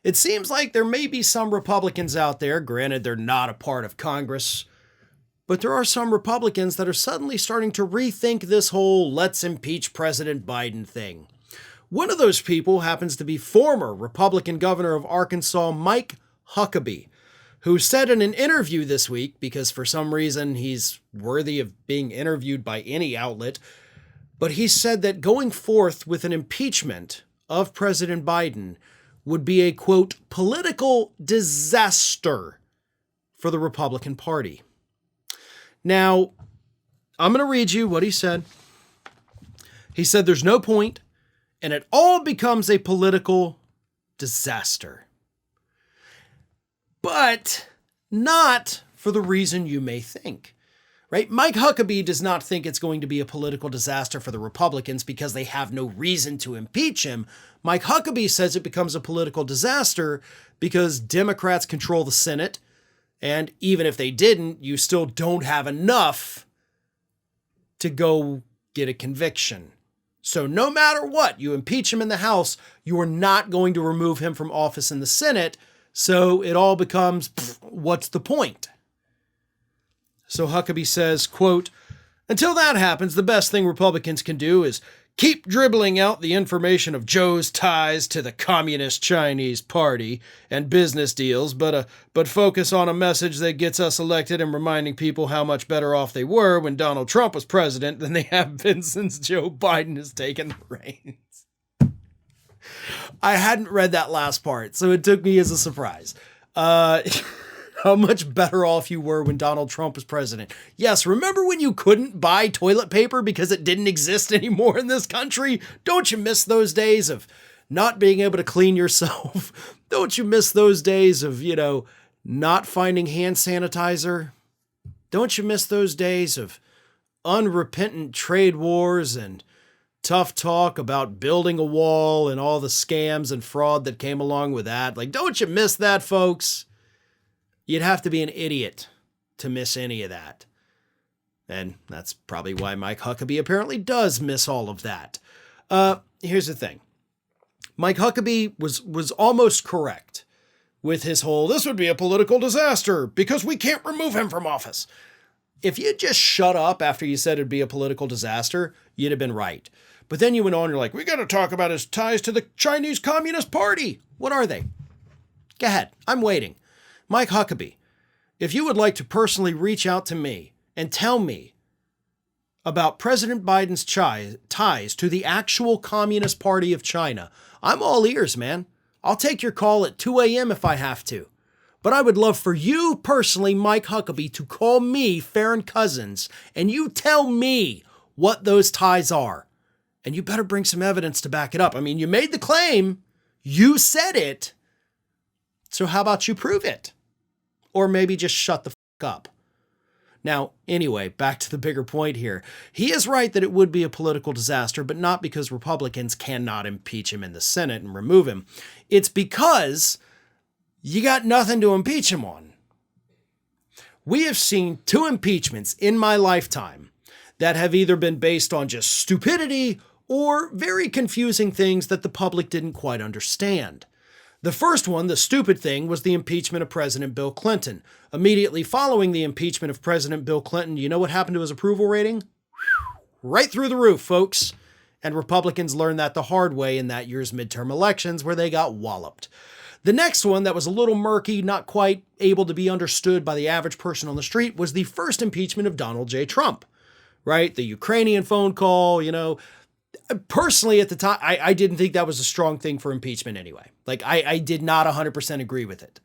It seems like there may be some Republicans out there, granted they're not a part of Congress, but there are some Republicans that are suddenly starting to rethink this whole let's impeach President Biden thing. One of those people happens to be former Republican governor of Arkansas, Mike Huckabee, who said in an interview this week, because for some reason he's worthy of being interviewed by any outlet, but he said that going forth with an impeachment of President Biden would be a, quote, political disaster for the Republican Party. Now, I'm going to read you what he said. He said there's no point, and it all becomes a political disaster. But not for the reason you may think, right? Mike Huckabee does not think it's going to be a political disaster for the Republicans because they have no reason to impeach him. Mike Huckabee says it becomes a political disaster because Democrats control the Senate, and even if they didn't, you still don't have enough to go get a conviction. So no matter what, you impeach him in the House, you are not going to remove him from office in the Senate. So it all becomes, what's the point? So Huckabee says, quote, until that happens, the best thing Republicans can do is keep dribbling out the information of Joe's ties to the Communist Chinese Party and business deals, but focus on a message that gets us elected and reminding people how much better off they were when Donald Trump was president than they have been since Joe Biden has taken the reins. I hadn't read that last part, so it took me as a surprise. How much better off you were when Donald Trump was president. Yes, remember when you couldn't buy toilet paper because it didn't exist anymore in this country? Don't you miss those days of not being able to clean yourself? Don't you miss those days of, not finding hand sanitizer? Don't you miss those days of unrepentant trade wars and tough talk about building a wall and all the scams and fraud that came along with that? Like, don't you miss that, folks? You'd have to be an idiot to miss any of that. And that's probably why Mike Huckabee apparently does miss all of that. Here's the thing. Mike Huckabee was almost correct with his whole, this would be a political disaster because we can't remove him from office. If you just shut up after you said it'd be a political disaster, you'd have been right. But then you went on, you're like, we got to talk about his ties to the Chinese Communist Party. What are they? Go ahead. I'm waiting. Mike Huckabee, if you would like to personally reach out to me and tell me about President Biden's ties to the actual Communist Party of China, I'm all ears, man. I'll take your call at 2 a.m. if I have to. But I would love for you personally, Mike Huckabee, to call me, Farron Cousins, and you tell me what those ties are. And you better bring some evidence to back it up. I mean, you made the claim. You said it. So how about you prove it? Or maybe just shut the fuck up. Now, anyway, back to the bigger point here. He is right that it would be a political disaster, but not because Republicans cannot impeach him in the Senate and remove him. It's because you got nothing to impeach him on. We have seen 2 impeachments in my lifetime that have either been based on just stupidity or very confusing things that the public didn't quite understand. The first one, the stupid thing, was the impeachment of President Bill Clinton. Immediately following the impeachment of President Bill Clinton, you know what happened to his approval rating? Right through the roof, folks. And Republicans learned that the hard way in that year's midterm elections where they got walloped. The next one that was a little murky, not quite able to be understood by the average person on the street, was the first impeachment of Donald J. Trump, right? The Ukrainian phone call, Personally, at the time, I didn't think that was a strong thing for impeachment anyway. Like, I did not 100% agree with it.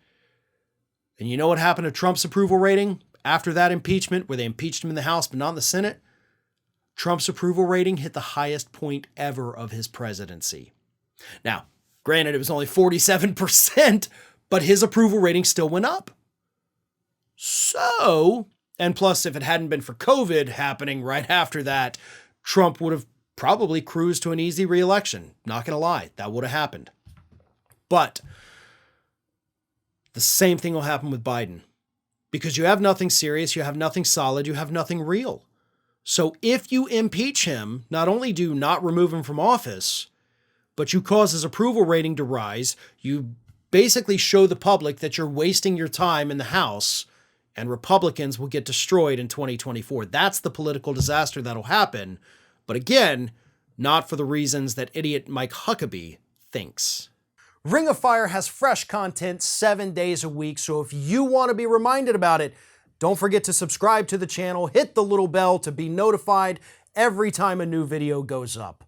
And you know what happened to Trump's approval rating after that impeachment, where they impeached him in the House but not in the Senate? Trump's approval rating hit the highest point ever of his presidency. Now, granted, it was only 47%, but his approval rating still went up. So, and plus, if it hadn't been for COVID happening right after that, Trump would have probably cruised to an easy re-election. Not going to lie, that would have happened. But the same thing will happen with Biden. Because you have nothing serious, you have nothing solid, you have nothing real. So if you impeach him, not only do you not remove him from office, but you cause his approval rating to rise, you basically show the public that you're wasting your time in the House and Republicans will get destroyed in 2024. That's the political disaster that'll happen. But again, not for the reasons that idiot Mike Huckabee thinks. Ring of Fire has fresh content 7 days a week, so if you want to be reminded about it, don't forget to subscribe to the channel, hit the little bell to be notified every time a new video goes up.